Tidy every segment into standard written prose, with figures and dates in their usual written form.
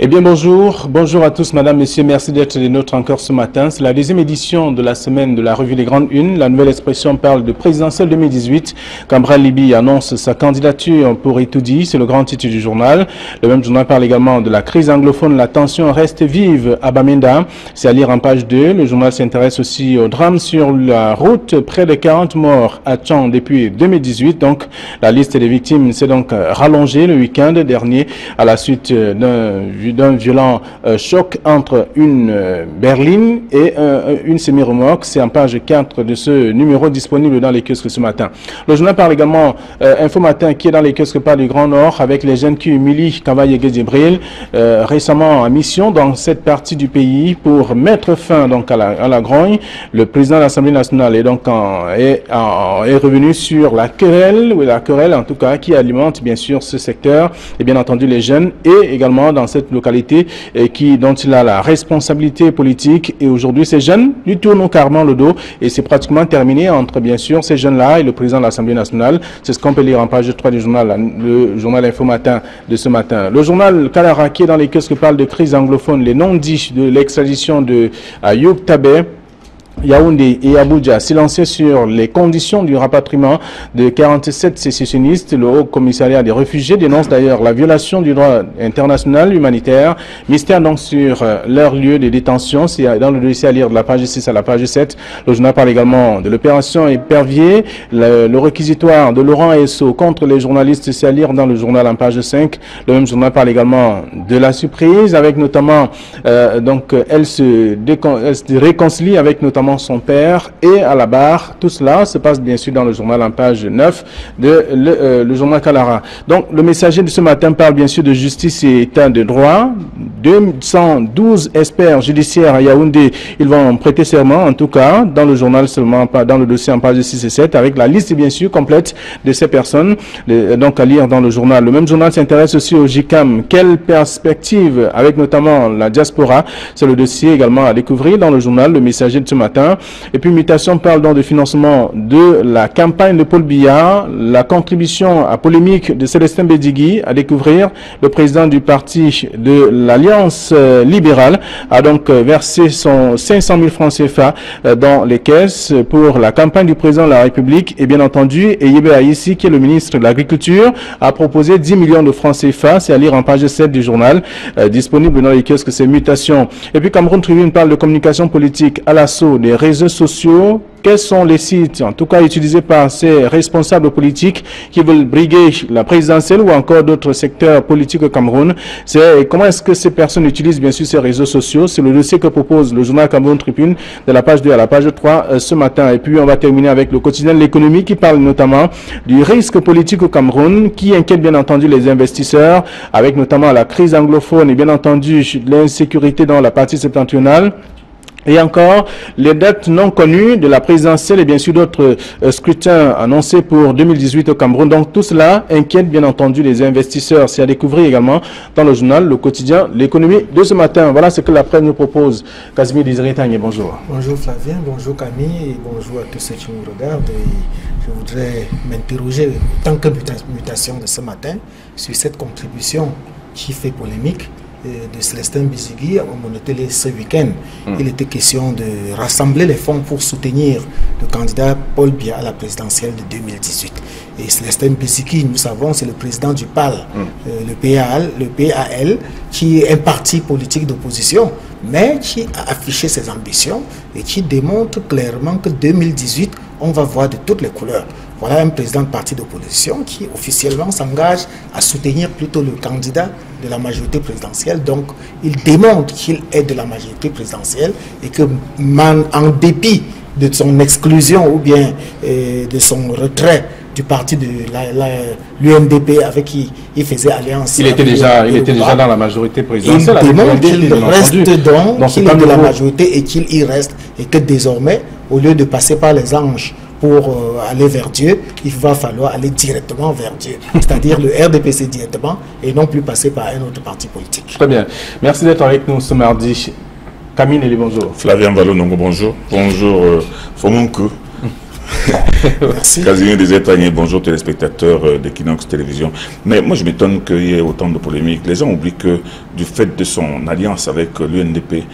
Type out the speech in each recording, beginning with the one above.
Eh bien bonjour à tous madame, messieurs, merci d'être des nôtres encore ce matin. C'est la deuxième édition de la semaine de la revue Les Grandes Unes. La nouvelle expression parle de présidentielle 2018. Kambrel Libi annonce sa candidature pour Etoudi, c'est le grand titre du journal. Le même journal parle également de la crise anglophone, la tension reste vive à Bamenda. C'est à lire en page 2. Le journal s'intéresse aussi au drame sur la route, près de 40 morts à Tchang depuis 2018. Donc la liste des victimes s'est donc rallongée le week-end dernier à la suite d'un violent choc entre une berline et une semi-remorque. C'est en page 4 de ce numéro disponible dans les kiosques ce matin. Le journal parle également Info Matin qui est dans les kiosques par du Grand Nord avec les jeunes qui humilient Kavaye Djibril récemment en mission dans cette partie du pays pour mettre fin donc à la grogne. Le président de l'Assemblée nationale est donc est revenu sur la querelle en tout cas qui alimente bien sûr ce secteur et bien entendu les jeunes et également dans cette localité dont il a la responsabilité politique. Et aujourd'hui, ces jeunes lui tournent carrément le dos et c'est pratiquement terminé entre, bien sûr, ces jeunes-là et le président de l'Assemblée nationale. C'est ce qu'on peut lire en page 3 du journal, le journal Info Matin de ce matin. Le journal Kalara, qui est dans les kiosques, parle de crise anglophone, les non-dits de l'extradition de Ayoub Tabé. Yaoundé et Abuja silencieux sur les conditions du rapatriement de 47 sécessionnistes. Le Haut Commissariat des réfugiés dénonce d'ailleurs la violation du droit international humanitaire. Mystère donc sur leur lieu de détention. C'est dans le dossier à lire de la page 6 à la page 7. Le journal parle également de l'opération Épervier, le réquisitoire de Laurent Esso contre les journalistes. C'est à lire dans le journal en page 5. Le même journal parle également de la surprise avec notamment, elle se réconcilie avec notamment son père et à la barre. Tout cela se passe bien sûr dans le journal en page 9 de le journal Kalara. Donc le messager de ce matin parle bien sûr de justice et état de droit. 212 experts judiciaires à Yaoundé, ils vont prêter serment en tout cas dans le journal seulement, pas dans le dossier en page 6 et 7 avec la liste bien sûr complète de ces personnes donc à lire dans le journal. Le même journal s'intéresse aussi au JICAM. Quelle perspective avec notamment la diaspora, c'est le dossier également à découvrir dans le journal Le Messager de ce matin. Et puis Mutation parle donc de financement de la campagne de Paul Biya, la contribution à polémique de Célestin Bédigui à découvrir. Le président du parti de l'Alliance libérale a donc versé son 500 000 francs CFA dans les caisses pour la campagne du président de la République. Et bien entendu, Yebe Aïssi, qui est le ministre de l'Agriculture, a proposé 10 millions de francs CFA. C'est à lire en page 7 du journal, disponible dans les kiosques, c'est Mutation. Et puis Cameroun Tribune parle de communication politique à l'assaut des réseaux sociaux. Quels sont les sites, en tout cas utilisés par ces responsables politiques qui veulent briguer la présidentielle ou encore d'autres secteurs politiques au Cameroun? C'est comment est-ce que ces personnes utilisent bien sûr ces réseaux sociaux? C'est le dossier que propose le journal Cameroun Tribune de la page 2 à la page 3 ce matin. Et puis on va terminer avec le quotidien de l'économie qui parle notamment du risque politique au Cameroun qui inquiète bien entendu les investisseurs avec notamment la crise anglophone et bien entendu l'insécurité dans la partie septentrionale. Et encore, les dates non connues de la présidentielle et bien sûr d'autres scrutins annoncés pour 2018 au Cameroun. Donc tout cela inquiète bien entendu les investisseurs. C'est à découvrir également dans le journal Le Quotidien, l'économie de ce matin. Voilà ce que la presse nous propose. Casimir Désiré-Tagne, bonjour. Bonjour Flavien, bonjour Camille et bonjour à tous ceux qui nous regardent. Et je voudrais m'interroger tant que mutation de ce matin sur cette contribution qui fait polémique de Célestin Bédigui à Monotélé ce week-end. Il était question de rassembler les fonds pour soutenir le candidat Paul Biya à la présidentielle de 2018. Et Célestin Bédigui, nous savons, c'est le président du PAL, le PAL, qui est un parti politique d'opposition, mais qui a affiché ses ambitions et qui démontre clairement que 2018, on va voir de toutes les couleurs. Voilà un président de parti d'opposition qui officiellement s'engage à soutenir plutôt le candidat de la majorité présidentielle. Donc, il démontre qu'il est de la majorité présidentielle et que, en dépit de son exclusion ou bien de son retrait du parti de l'UNDP avec qui il faisait alliance. Il était déjà dans la majorité présidentielle. Il démontre qu'il reste dedans, qu'il est de la majorité et qu'il y reste. Et que désormais, au lieu de passer par les anges pour aller vers Dieu, il va falloir aller directement vers Dieu. C'est-à-dire le RDPC directement et non plus passer par un autre parti politique. Très bien. Merci d'être avec nous ce mardi. Camille Nelly, bonjour. Flavien Valonongo, bonjour. Bonjour Fomonko. Merci. Casimir bonjour téléspectateurs d'Equinox Télévision. Mais moi je m'étonne qu'il y ait autant de polémiques. Les gens oublient que du fait de son alliance avec l'UNDP,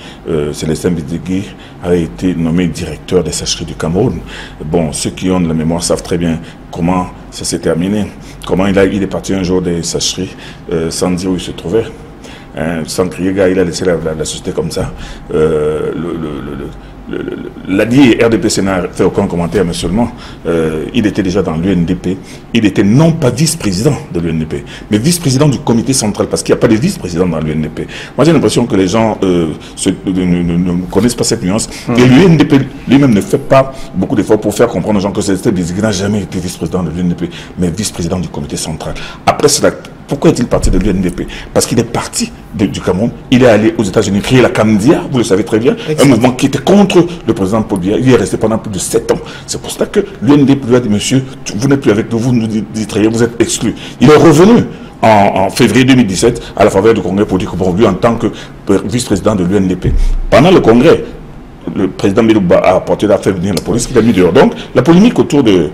Célestin Bédégui a été nommé directeur des sacheries du Cameroun. Bon, ceux qui ont de la mémoire savent très bien comment ça s'est terminé. Comment il est parti un jour des sacheries sans dire où il se trouvait. Sans crier, gars, il a laissé la société comme ça. L'allié RDP Sénat n'a fait aucun commentaire, mais seulement il était déjà dans l'UNDP. Il était non pas vice-président de l'UNDP, mais vice-président du comité central, parce qu'il n'y a pas de vice-président dans l'UNDP. Moi j'ai l'impression que les gens ne connaissent pas cette nuance. Et l'UNDP lui-même ne fait pas beaucoup d'efforts pour faire comprendre aux gens que Célestin Bédégui n'a jamais été vice-président de l'UNDP, mais vice-président du comité central. Après cela, pourquoi est-il parti de l'UNDP? Parce qu'il est parti du Cameroun, il est allé aux États-Unis créer la Camdia, vous le savez très bien, un mouvement qui était contre le président Paul Biya. Il est resté pendant plus de 7 ans. C'est pour cela que l'UNDP lui a dit, monsieur, vous n'êtes plus avec nous, vous nous distrayez, vous êtes exclu. Il est revenu en février 2017 à la faveur du Congrès pour dire que bon, lui en tant que vice-président de l'UNDP. Pendant le Congrès, le président Belouba a apporté à faire venir la police qui l'a mis dehors. Donc la polémique autour de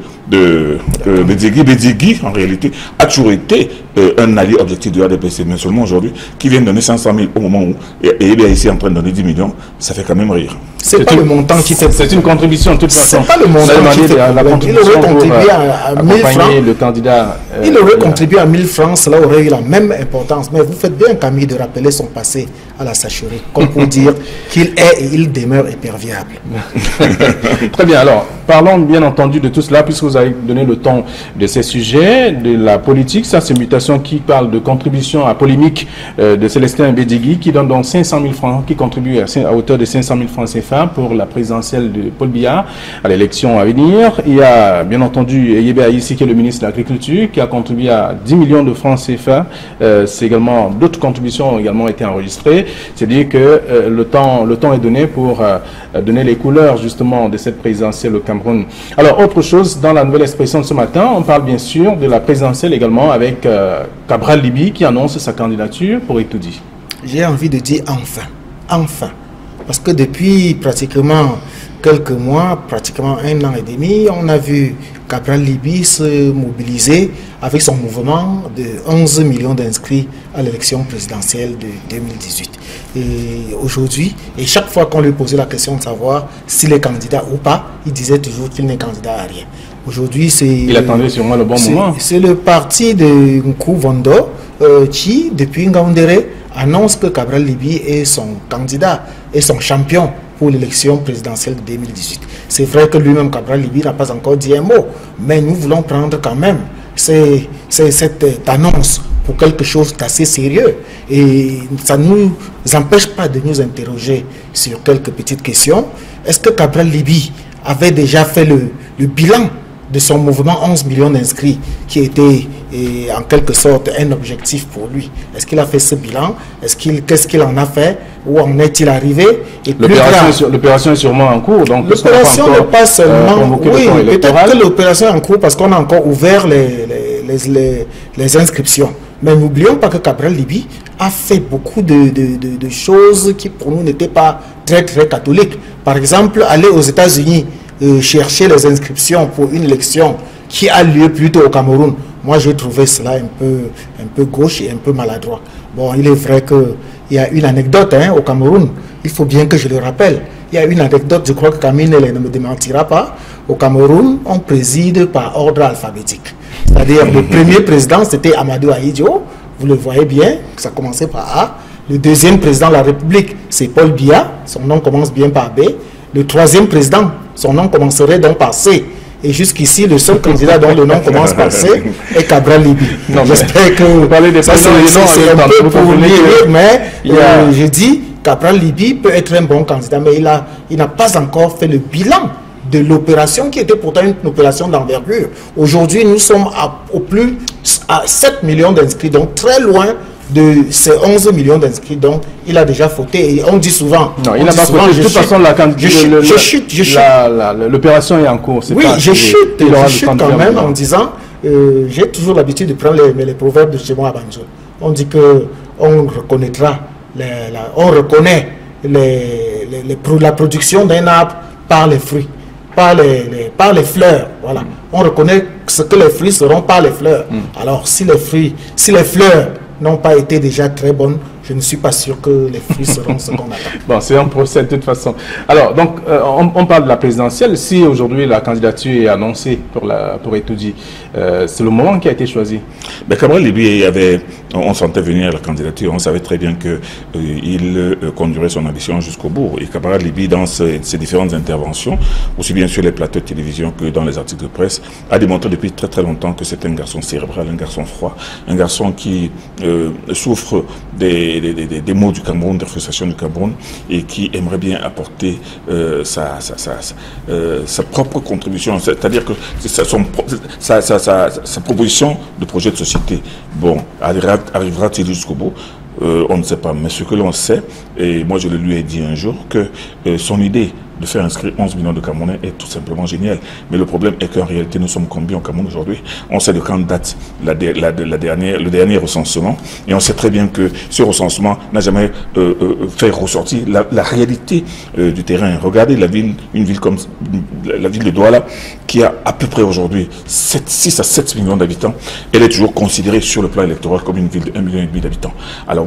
Bédégui, en réalité, a toujours été un allié objectif de RDPC, mais seulement aujourd'hui, qui vient de donner 500 000 au moment où il est ici en train de donner 10 millions, ça fait quand même rire. C'est pas le montant qui fait. C'est une contribution de toute façon. C'est pas le montant qui fait. La Il aurait contribué à 1000 francs. Le candidat. Il aurait contribué à 1000 francs, cela aurait eu la même importance. Mais vous faites bien, Camille, de rappeler son passé à la sacherie, comme pour dire qu'il est et il demeure imperviable. Très bien, alors, parlons bien entendu de tout cela, puisque vous avez donné le ton de ces sujets, de la politique, ça c'est Mutation qui parle de contribution à polémique de Célestin Bédégui, qui donne donc 500 000 francs, qui contribue à hauteur de 500 000 francs CFA pour la présidentielle de Paul Biya à l'élection à venir. Il y a bien entendu Yebe Aïssi, qui est le ministre de l'Agriculture, qui a contribué à 10 millions de francs CFA. C'est également, d'autres contributions ont également été enregistrées. C'est-à-dire que le temps est donné pour donner les couleurs justement de cette présidentielle au Cameroun. Alors, autre chose, dans la nouvelle expression de ce matin, on parle bien sûr de la présidentielle également avec Cabral Libi qui annonce sa candidature pour Etoudi. J'ai envie de dire enfin, enfin. Parce que depuis pratiquement quelques mois, pratiquement 1 an et demi, on a vu Cabral Libi se mobiliser avec son mouvement de 11 millions d'inscrits à l'élection présidentielle de 2018. Et aujourd'hui, et chaque fois qu'on lui posait la question de savoir s'il est candidat ou pas, il disait toujours qu'il n'est candidat à rien. Aujourd'hui, c'est... Il attendait sûrement le bon moment. C'est le parti de Nkou Vondo qui, depuis Ngaoundéré, annonce que Cabral Libi est son candidat et son champion pour l'élection présidentielle de 2018. C'est vrai que lui-même, Cabral Libi, n'a pas encore dit un mot, mais nous voulons prendre quand même cette annonce pour quelque chose d'assez sérieux. Et ça ne nous empêche pas de nous interroger sur quelques petites questions. Est-ce que Cabral Libi avait déjà fait le bilan de son mouvement 11 millions d'inscrits qui était en quelque sorte un objectif pour lui? Est-ce qu'il a fait ce bilan? Qu'est-ce qu'il en a fait? Où en est-il arrivé? L'opération est sûrement en cours. L'opération n'est pas seulement... Oui, peut-être que l'opération est en cours parce qu'on a encore ouvert les inscriptions. Mais n'oublions pas que Cabral Libi a fait beaucoup de choses qui pour nous n'étaient pas très catholiques. Par exemple, aller aux États-Unis chercher les inscriptions pour une élection qui a lieu plutôt au Cameroun. Moi, j'ai trouvé cela un peu gauche et un peu maladroit. Bon, il est vrai qu'il y a une anecdote au Cameroun. Il faut bien que je le rappelle. Il y a une anecdote, je crois que Camille ne me démentira pas. Au Cameroun, on préside par ordre alphabétique. C'est-à-dire, le premier président, c'était Amadou Ahidjo. Vous le voyez bien, ça commençait par A. Le deuxième président de la République, c'est Paul Biya. Son nom commence bien par B. Le troisième président, son nom commencerait donc par C. Et jusqu'ici, le seul candidat dont le nom commence par C est Cabral Libi. J'espère que ça c'est un peu pour lui, mais je dis Cabral Libi peut être un bon candidat, mais il n'a pas encore fait le bilan de l'opération qui était pourtant une opération d'envergure. Aujourd'hui, nous sommes au plus à 7 millions d'inscrits, donc très loin de ces 11 millions d'inscrits, donc il a déjà fauté. Et on dit souvent... Non, il n'a pas fauté. De toute façon, l'opération est en cours. Oui, je chute quand même en disant... j'ai toujours l'habitude de prendre les proverbes de chez moi à Banjo. On dit qu'on reconnaîtra... on reconnaît la production d'un arbre par les fruits. par les fleurs. Voilà. On reconnaît ce que les fruits seront par les fleurs. Alors, si les fleurs n'ont pas été déjà très bonnes, je ne suis pas sûr que les fruits seront ce qu'on attend. Bon, c'est un procès de toute façon. Alors, donc, on parle de la présidentielle. Si aujourd'hui la candidature est annoncée pour Etoudi, c'est le moment qui a été choisi. Mais Cabral Libye, on sentait venir la candidature, on savait très bien qu'il conduirait son ambition jusqu'au bout. Et Cabral Libye, dans ses différentes interventions, aussi bien sur les plateaux de télévision que dans les articles de presse, a démontré depuis très très longtemps que c'est un garçon cérébral, un garçon froid, un garçon qui souffre des maux du Cameroun, des frustrations du Cameroun, et qui aimerait bien apporter sa propre contribution, c'est-à-dire que sa proposition de projet de société, bon, arrivera-t-il jusqu'au bout? On ne sait pas, mais ce que l'on sait, et moi je le lui ai dit un jour, que son idée de faire inscrire 11 millions de Camerounais est tout simplement génial. Mais le problème est qu'en réalité, nous sommes combien au Cameroun aujourd'hui? On sait de quand date le dernier recensement, et on sait très bien que ce recensement n'a jamais fait ressortir la réalité du terrain. Regardez une ville comme la ville de Douala, qui a à peu près aujourd'hui 6 à 7 millions d'habitants. Elle est toujours considérée sur le plan électoral comme une ville de 1,5 million d'habitants. Alors,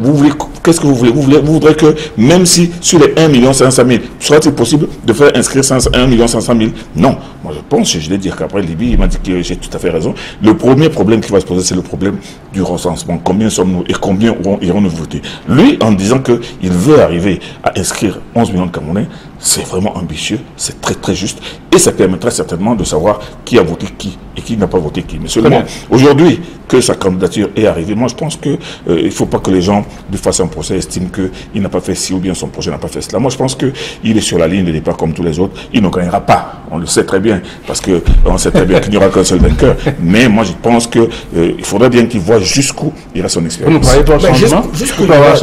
qu'est-ce que vous voulez? Vous voudrez que, même si sur les 1 500 000, sera-t-il possible de faire inscrire 1 500 000? Non. Moi, je pense, je l'ai dit qu'après Libye, il m'a dit que j'ai tout à fait raison. Le premier problème qui va se poser, c'est le problème du recensement. Combien sommes-nous et combien iront-nous voter? Lui, en disant qu'il veut arriver à inscrire 11 millions de Camerounais, c'est vraiment ambitieux, c'est très très juste, et ça permettrait certainement de savoir qui a voté qui et qui n'a pas voté qui. Mais seulement, aujourd'hui, que sa candidature est arrivée, moi je pense qu'il ne faut pas que les gens lui fassent un procès, estiment qu'il n'a pas fait ci ou bien son projet n'a pas fait cela. Moi je pense qu'il est sur la ligne de départ comme tous les autres, il ne gagnera pas, on le sait très bien, parce qu'on sait très bien qu'il n'y aura qu'un seul vainqueur. Mais moi je pense qu'il faudrait bien qu'il voit jusqu'au ira son expérience.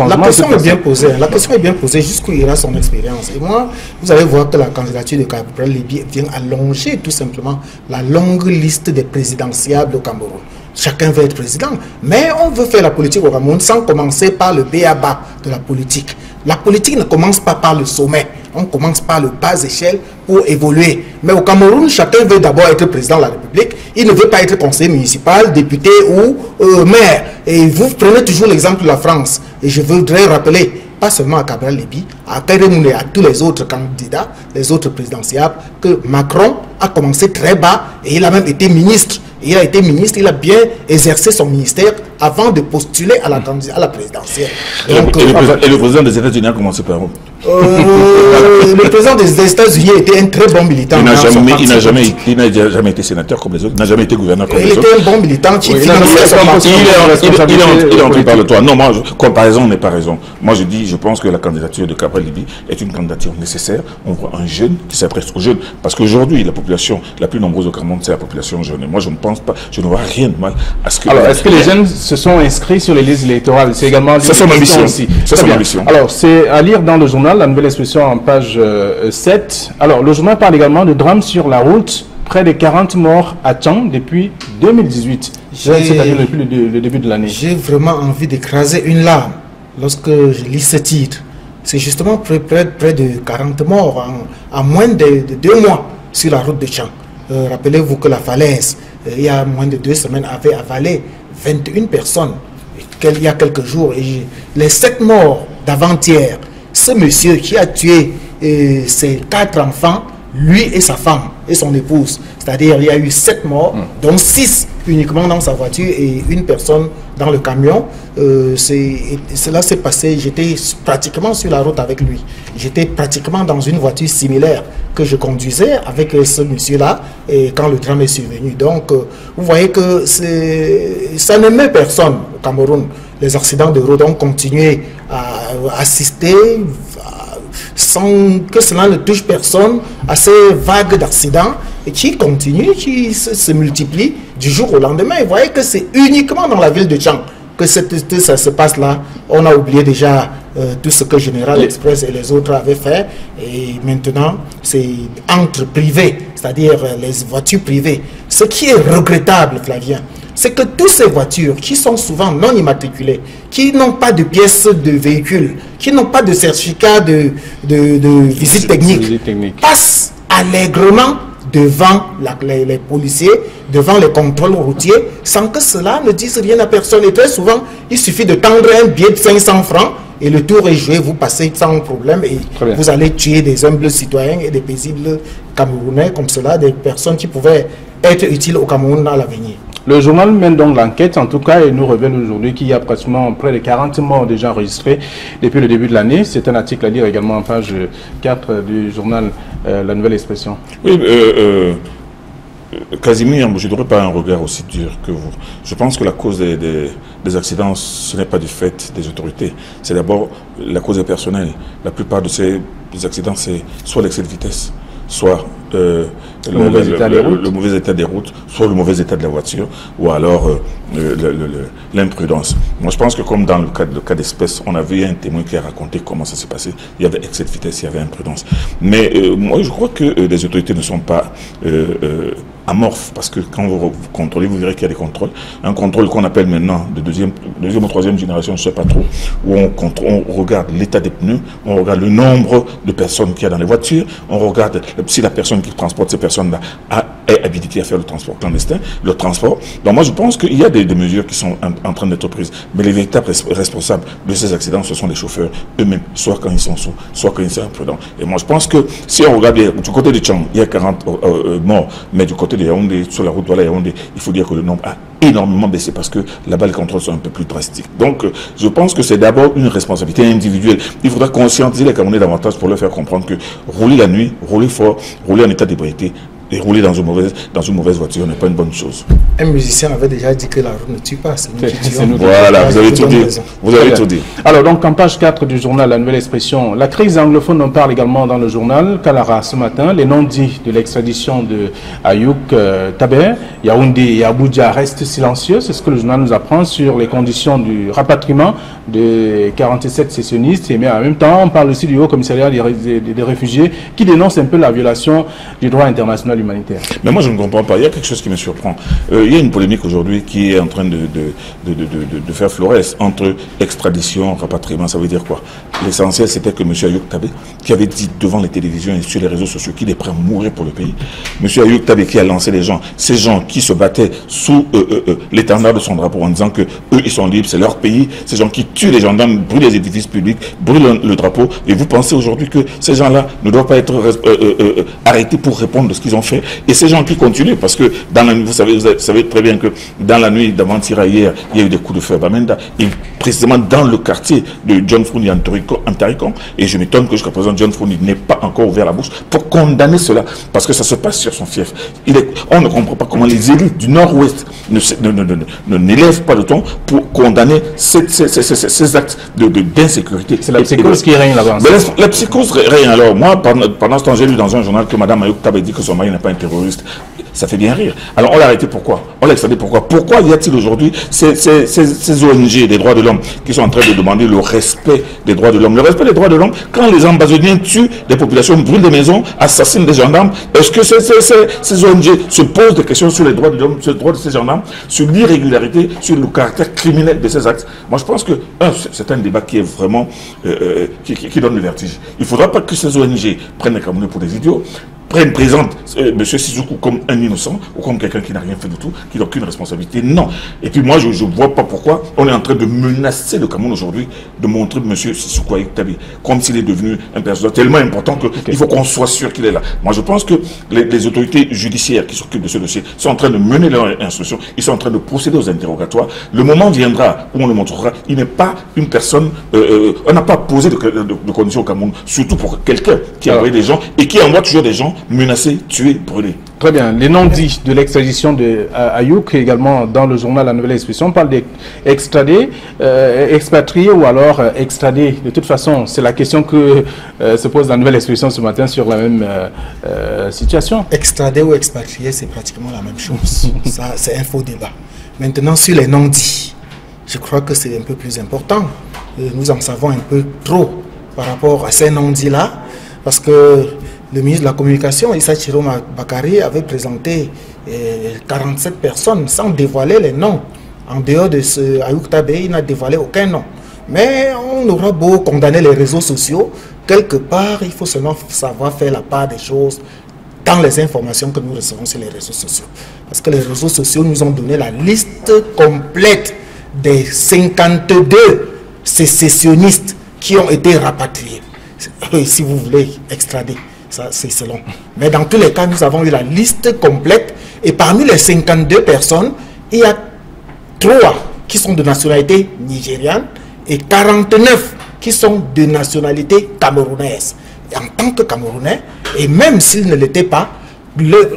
La question est bien posée, jusqu'où ira son expérience. Et moi, vous allez voir que la candidature de Cabral Libye vient allonger tout simplement la longue liste des présidentiables au Cameroun. Chacun veut être président, mais on veut faire la politique au Cameroun sans commencer par le b.a.-ba de la politique. La politique ne commence pas par le sommet, on commence par le bas échelle pour évoluer. Mais au Cameroun, chacun veut d'abord être président de la République, il ne veut pas être conseiller municipal, député ou maire. Et vous prenez toujours l'exemple de la France, et je voudrais rappeler, pas seulement à Cabral Libye, à Karemoun et à tous les autres candidats, les autres présidentiables, que Macron a commencé très bas et il a même été ministre. Il a été ministre, il a bien exercé son ministère avant de postuler à la présidentielle. Donc, et le président des États-Unis a commencé par où? Le président des États-Unis était un très bon militant. Il n'a jamais été sénateur comme les autres, il n'a jamais été gouverneur comme les autres. Il était un bon militant qui finançait son parti. Il est entré par le toit. Non, moi, comparaison n'est pas raison. Moi, je pense que la candidature de Cabral Libye est une candidature nécessaire. On voit un jeune qui s'adresse aux jeunes. Parce qu'aujourd'hui, la population la plus nombreuse au Cameroun, c'est la population jeune. Et moi, je ne pense pas, je ne vois rien de mal à ce que... Alors, est-ce que les jeunes se sont inscrits sur les listes électorales? C'est également... C'est son ambition aussi. C'est son ambition. Alors, c'est à lire dans le journal, la nouvelle expression en page 7. Alors, le journal parle également de drame sur la route. Près de 40 morts à Tchang depuis 2018. C'est-à-dire depuis le début de l'année. J'ai vraiment envie d'écraser une larme lorsque je lis ce titre. C'est justement près de 40 morts en moins de 2 mois sur la route de Tchang. Rappelez-vous que la falaise, il y a moins de 2 semaines, avait avalé 21 personnes il y a quelques jours. Et les 7 morts d'avant-hier, ce monsieur qui a tué ses 4 enfants, lui et sa femme et son épouse, c'est-à-dire il y a eu 7 morts, dont 6 uniquement dans sa voiture et 1 personne dans le camion. Cela s'est passé, j'étais pratiquement sur la route avec lui. J'étais pratiquement dans une voiture similaire que je conduisais avec ce monsieur-là et quand le drame est survenu. Donc, vous voyez que ça ne met personne au Cameroun. Les accidents de route ont continué à assister sans que cela ne touche personne à ces vagues d'accidents et qui continuent, qui se multiplient du jour au lendemain. Et vous voyez que c'est uniquement dans la ville de Tchang que ça se passe là. On a oublié déjà tout ce que Général Express et les autres avaient fait. Et maintenant, c'est entre privés, c'est-à-dire les voitures privées. Ce qui est regrettable, Flavien, c'est que toutes ces voitures qui sont souvent non immatriculées, qui n'ont pas de pièces de véhicule, qui n'ont pas de certificat de visite technique, passent allègrement devant les policiers, devant les contrôles routiers, sans que cela ne dise rien à personne. Et très souvent, il suffit de tendre un billet de 500 francs et le tour est joué, vous passez sans problème et vous allez tuer des humbles citoyens et des paisibles Camerounais comme cela, des personnes qui pouvaient être utiles au Cameroun à l'avenir. Le journal mène donc l'enquête, en tout cas, et nous révèle aujourd'hui qu'il y a pratiquement près de 40 morts déjà enregistrés depuis le début de l'année. C'est un article à lire également en page 4 du journal La Nouvelle Expression. Oui, Casimir, je n'aurais pas un regard aussi dur que vous. Je pense que la cause des accidents, ce n'est pas du fait des autorités. C'est d'abord la cause personnelle. La plupart de ces accidents, c'est soit l'excès de vitesse, soit le mauvais état des routes, soit le mauvais état de la voiture, ou alors l'imprudence. Moi, je pense que comme dans le cas d'espèce, on avait un témoin qui a raconté comment ça s'est passé. Il y avait excès de vitesse, il y avait imprudence. Mais moi, je crois que les autorités ne sont pas amorphes, parce que quand vous contrôlez, vous verrez qu'il y a des contrôles. Un contrôle qu'on appelle maintenant de deuxième ou troisième génération, je ne sais pas trop, où on regarde l'état des pneus, on regarde le nombre de personnes qu'il y a dans les voitures, on regarde si la personne qui transporte ces personnes-là est habilitée à faire le transport clandestin, le transport. Donc moi je pense qu'il y a des mesures qui sont en train d'être prises, mais les véritables responsables de ces accidents, ce sont les chauffeurs eux-mêmes, soit quand ils sont sous, soit quand ils sont imprudents. Et moi je pense que si on regarde du côté de Tchang, il y a 40 morts, mais du côté de Yaoundé, sur la route de Yaoundé, il faut dire que le nombre a énormément baissé parce que là-bas les contrôles sont un peu plus drastiques. Donc je pense que c'est d'abord une responsabilité individuelle. Il faudra conscientiser les Camerounais davantage pour leur faire comprendre que rouler la nuit, rouler fort, rouler en état d'ébriété et rouler dans une mauvaise voiture n'est pas une bonne chose. Un musicien avait déjà dit que la route ne tue pas, c'est nous qui tuons. Voilà, vous avez tout dit. Vous avez tout dit. Alors donc en page 4 du journal La Nouvelle Expression, la crise anglophone, on parle également dans le journal Kalara ce matin. Les non-dits de l'extradition de Ayouk Taber, Yaoundé et Abuja restent silencieux. C'est ce que le journal nous apprend sur les conditions du rapatriement de 47 sessionnistes. Mais en même temps, on parle aussi du Haut Commissariat des réfugiés qui dénonce un peu la violation du droit international humanitaire. Mais moi je ne comprends pas, il y a quelque chose qui me surprend. Il y a une polémique aujourd'hui qui est en train de faire florès entre extradition, rapatriement, ça veut dire quoi? L'essentiel c'était que M. Ayouk Tabe, qui avait dit devant les télévisions et sur les réseaux sociaux qu'il est prêt à mourir pour le pays, M. Ayouk Tabe qui a lancé les gens, ces gens qui se battaient sous l'étendard de son drapeau en disant que eux ils sont libres, c'est leur pays, ces gens qui tuent les gendarmes, brûlent les édifices publics, brûlent le drapeau, et vous pensez aujourd'hui que ces gens-là ne doivent pas être arrêtés pour répondre de ce qu'ils ont fait, et ces gens qui continuent, parce que dans la nuit, vous savez très bien que dans la nuit d'avant-hier, hier, il y a eu des coups de feu à Bamenda, et précisément dans le quartier de John Foundi en Tarikon, et je m'étonne que jusqu'à présent John Foundi n'ait pas encore ouvert la bouche pour condamner cela, parce que ça se passe sur son fief. On ne comprend pas comment les élites du Nord-Ouest n'élèvent pas le ton pour condamner ces actes d'insécurité. C'est la psychose qui règne là-bas. La psychose règne. Alors moi, pendant ce temps, j'ai lu dans un journal que Mme Ayouk Tabe dit que son mari n'est pas un terroriste. Ça fait bien rire. Alors on l'a arrêté pourquoi? On l'a extradé pourquoi? Pourquoi y a-t-il aujourd'hui ces ONG des droits de l'homme qui sont en train de demander le respect des droits de l'homme? Le respect des droits de l'homme, quand les ambazoniens tuent des populations, brûlent des maisons, assassinent des gendarmes, est-ce que ces ONG se posent des questions sur les droits de l'homme, sur les droits de ces gendarmes, sur l'irrégularité, sur le caractère criminel de ces actes? Moi je pense que c'est un débat qui est vraiment qui donne le vertige. Il ne faudra pas que ces ONG prennent les Camerounais pour des idiots, présente M. Sissoko comme un innocent ou comme quelqu'un qui n'a rien fait du tout, qui n'a aucune responsabilité. Non. Et puis moi, je ne vois pas pourquoi on est en train de menacer le Cameroun aujourd'hui, de montrer M. Sissoko Ayouk Tabe comme s'il est devenu un personnage tellement important qu'il faut qu'on soit sûr qu'il est là. Moi, je pense que les autorités judiciaires qui s'occupent de ce dossier sont en train de mener leur instruction, ils sont en train de procéder aux interrogatoires. Le moment viendra où on le montrera, il n'est pas une personne, on n'a pas posé de conditions au Cameroun, surtout pour quelqu'un qui a envoyé des gens et qui envoie toujours des gens menacés, tués, brûlés. Très bien. Les non-dits de l'extradition de Ayouk, également dans le journal La Nouvelle Expression, on parle d'extrader, expatrier ou alors extrader. De toute façon, c'est la question que se pose La Nouvelle Expression ce matin sur la même situation. Extrader ou expatrier, c'est pratiquement la même chose. Ça, c'est un faux débat. Maintenant, sur les non-dits, je crois que c'est un peu plus important. Nous en savons un peu trop par rapport à ces non-dits-là, parce que le ministre de la Communication, Issa Chiro Bakari, avait présenté 47 personnes sans dévoiler les noms. En dehors de ce Ayouk Tabe, il n'a dévoilé aucun nom. Mais on aura beau condamner les réseaux sociaux, quelque part, il faut seulement savoir faire la part des choses dans les informations que nous recevons sur les réseaux sociaux. Parce que les réseaux sociaux nous ont donné la liste complète des 52 sécessionnistes qui ont été rapatriés. Si vous voulez extrader, ça c'est selon. Mais dans tous les cas, nous avons eu la liste complète. Et parmi les 52 personnes, il y a 3 qui sont de nationalité nigériane et 49 qui sont de nationalité camerounaise. Et en tant que Camerounais, et même s'ils ne l'étaient pas,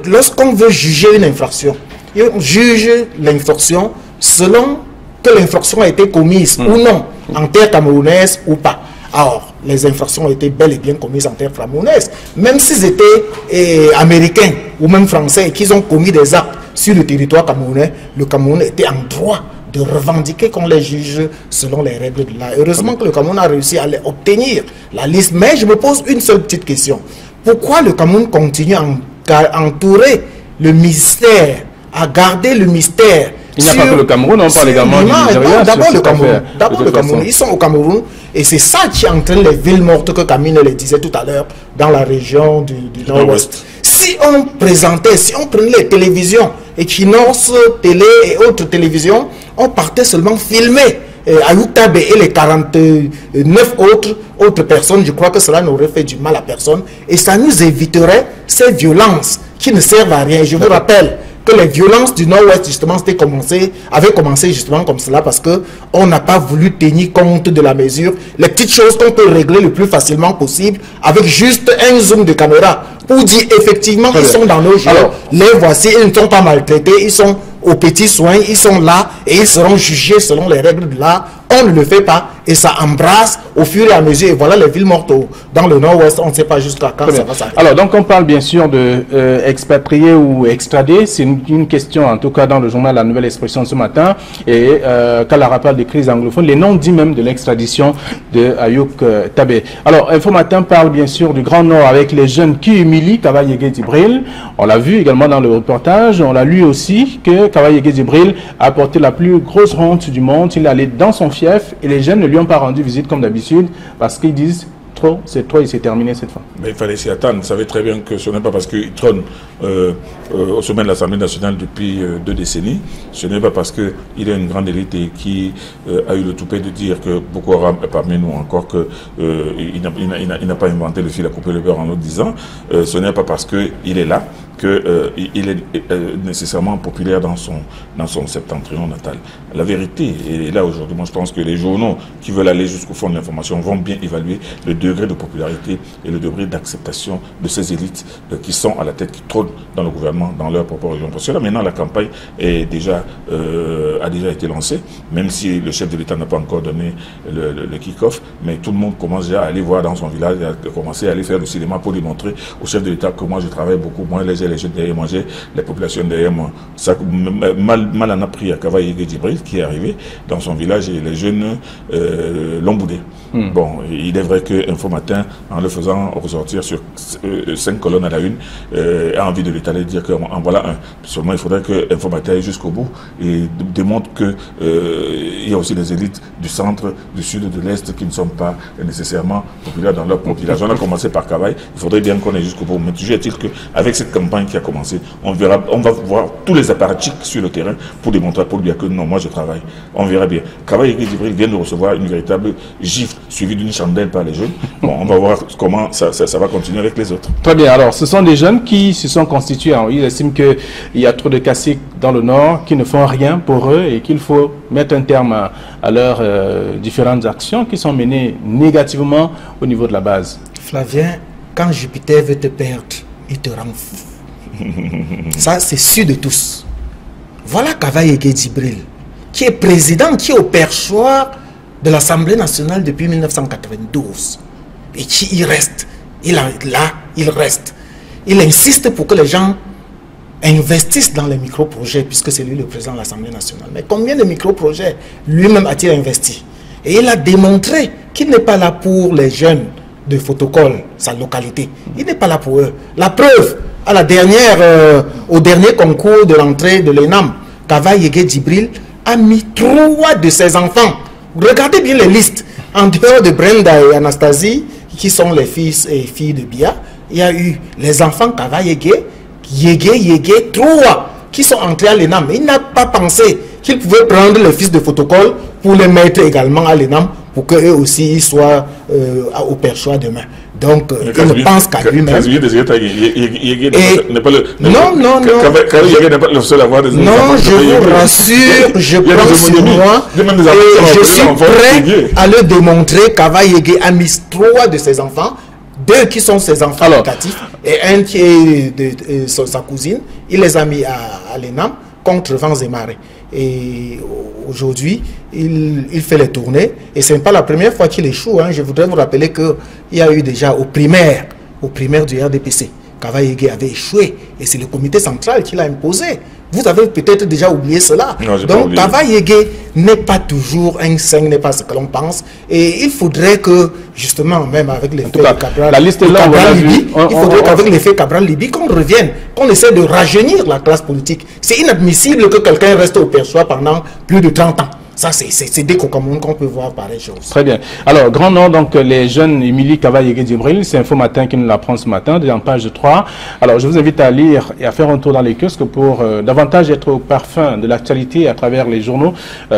lorsqu'on veut juger une infraction, on juge l'infraction selon que l'infraction a été commise ou non, en terre camerounaise ou pas. Alors, les infractions ont été bel et bien commises en terre camerounaise. Même s'ils étaient américains ou même français et qu'ils ont commis des actes sur le territoire camerounais, le Cameroun était en droit de revendiquer qu'on les juge selon les règles de l'art. Heureusement que le Cameroun a réussi à obtenir la liste. Mais je me pose une seule petite question. Pourquoi le Cameroun continue à entourer le mystère, à garder le mystère? Il n'y a pas que le Cameroun, on parle également du Nigeria. D'abord le Cameroun. D'abord le Cameroun. Ils sont au Cameroun et c'est ça qui entraîne les villes mortes que Camille le disait tout à l'heure dans la région du Nord-Ouest. Si on présentait, si on prenait les télévisions, Equinox, Télé et autres télévisions, on partait seulement filmer Ayoub Tabé et les 49 autres personnes, je crois que cela n'aurait fait du mal à personne et ça nous éviterait ces violences qui ne servent à rien. Je vous rappelle que les violences du Nord-Ouest, justement, avaient commencé justement comme cela parce qu'on n'a pas voulu tenir compte de la mesure. Les petites choses qu'on peut régler le plus facilement possible avec juste un zoom de caméra pour dire effectivement ils sont dans nos jeux. Les voici, ils ne sont pas maltraités, ils sont aux petits soins, ils sont là et ils seront jugés selon les règles de l'art. On ne le fait pas et ça embrasse au fur et à mesure. Et voilà les villes mortes dans le Nord-Ouest. On ne sait pas jusqu'à quand ça va s'arrêter. Alors, donc on parle bien sûr de expatrier ou extrader. C'est une question, en tout cas dans le journal La Nouvelle Expression ce matin. Et quand la rappel des crises anglophones, les noms dits même de l'extradition de Ayoub Tabé. Alors, Info Matin parle bien sûr du Grand Nord avec les jeunes qui humilient Kaba Yegué Djibril. On l'a vu également dans le reportage. On l'a lu aussi que Kaba Yegué Djibril a apporté la plus grosse honte du monde. Il est allé dans son fief et les jeunes ne lui ont pas rendu visite comme d'habitude parce qu'ils disent trop, c'est trop et c'est terminé cette fois. Mais il fallait s'y attendre. Vous savez très bien que ce n'est pas parce qu'il trône au sommet de l'Assemblée nationale depuis 2 décennies, ce n'est pas parce qu'il a une grande élite et qui a eu le toupet de dire que Boko Haram est parmi nous, encore qu'il n'a pas inventé le fil à couper le beurre en nous disant, ce n'est pas parce qu'il est là qu'il est nécessairement populaire dans son septentrion natal. La vérité, et là aujourd'hui, moi je pense que les journaux qui veulent aller jusqu'au fond de l'information vont bien évaluer le degré de popularité et le degré d'acceptation de ces élites qui sont à la tête, qui trônent dans le gouvernement, dans leur propre région. Parce que là maintenant la campagne a déjà été lancée, même si le chef de l'État n'a pas encore donné le kick-off, mais tout le monde commence déjà à aller voir dans son village, à commencer à aller faire le cinéma pour lui montrer au chef de l'État que moi je travaille beaucoup, moi les jeunes derrière moi, les populations derrière moi. Ça, mal en a pris à Kaba Yegué Djibril qui est arrivé dans son village et les jeunes l'ont boudé. Bon, il est vrai que Info Matin, en le faisant ressortir sur 5 colonnes à la une, a envie de l'étaler, dire qu'en voilà un. Seulement, il faudrait que Info Matin aille jusqu'au bout et démontre qu'il y a aussi des élites du centre, du sud, de l'est qui ne sont pas nécessairement populaires dans leur propre village. On a commencé par Kavaï, il faudrait bien qu'on aille jusqu'au bout. Mais toujours est-il qu'avec cette campagne qui a commencé, on va voir tous les apparatchiks sur le terrain pour démontrer, pour lui dire que non, moi je travaille. On verra bien. Kaba Yegué Djibril vient de recevoir une véritable gifle suivie d'une chandelle par les jeunes. Bon, on va voir comment ça va continuer avec les autres. Très bien. Alors, ce sont des jeunes qui se sont constitués. Ils estiment qu'il y a trop de caciques dans le Nord qui ne font rien pour eux et qu'il faut mettre un terme à leurs différentes actions qui sont menées négativement au niveau de la base. Flavien, quand Jupiter veut te perdre, il te rend fou. Ça, c'est sûr de tous. Voilà Kaba Yegué Djibril, qui est président, qui est au perchoir de l'Assemblée nationale depuis 1992. Et qui y reste. Il reste. Il insiste pour que les gens investissent dans les micro-projets, puisque c'est lui le président de l'Assemblée nationale. Mais combien de micro-projets lui-même a-t-il investi? Et il a démontré qu'il n'est pas là pour les jeunes de Photocol, sa localité. Il n'est pas là pour eux. La preuve, au dernier concours de l'entrée de l'ENAM, Kaba Yegué Djibril a mis 3 de ses enfants. Regardez bien les listes. En dehors de Brenda et Anastasie, qui sont les fils et filles de Bia, il y a eu les enfants Kava Yégué, 3 qui sont entrés à l'ENAM. Il n'a pas pensé qu'il pouvait prendre les fiches de photocall pour les mettre également à l'ENAM pour qu'eux aussi ils soient au perchoir demain. Donc, il ne pense qu'à lui-même. Non, je vous rassure, je prends sur moi et je suis prêt à le démontrer. Kava Yégué a mis 3 de ses enfants, 2 qui sont ses enfants locatifs et un qui est sa cousine. Il les a mis à l'ENAM contre vents et marées. Et aujourd'hui, il fait les tournées. Et ce n'est pas la première fois qu'il échoue. Hein. Je voudrais vous rappeler qu'il y a eu déjà au primaire du RDPC, Kava Yégué avait échoué. Et c'est le comité central qui l'a imposé. Vous avez peut-être déjà oublié cela. Non, donc Kava Yégué n'est pas toujours un saint, n'est pas ce que l'on pense. Et il faudrait que, justement, même avec l'effet Cabral, la liste est là, il faudrait qu'avec l'effet Cabral-Libye, qu'on revienne, qu'on essaie de rajeunir la classe politique. C'est inadmissible que quelqu'un reste au perchoir pendant plus de 30 ans. Ça, c'est dès qu'au Cameroun qu'on peut voir pareille chose. Très bien. Alors, grand nom, donc, les jeunes Émilie Kava Yégué Djibril, c'est Info Matin qui nous l'apprend ce matin, en page 3. Alors, je vous invite à lire et à faire un tour dans les kiosques pour davantage être au parfum de l'actualité à travers les journaux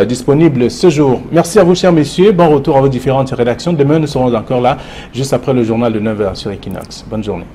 disponibles ce jour. Merci à vous, chers messieurs. Bon retour à vos différentes rédactions. Demain, nous serons encore là, juste après le journal de 9h sur Equinox. Bonne journée.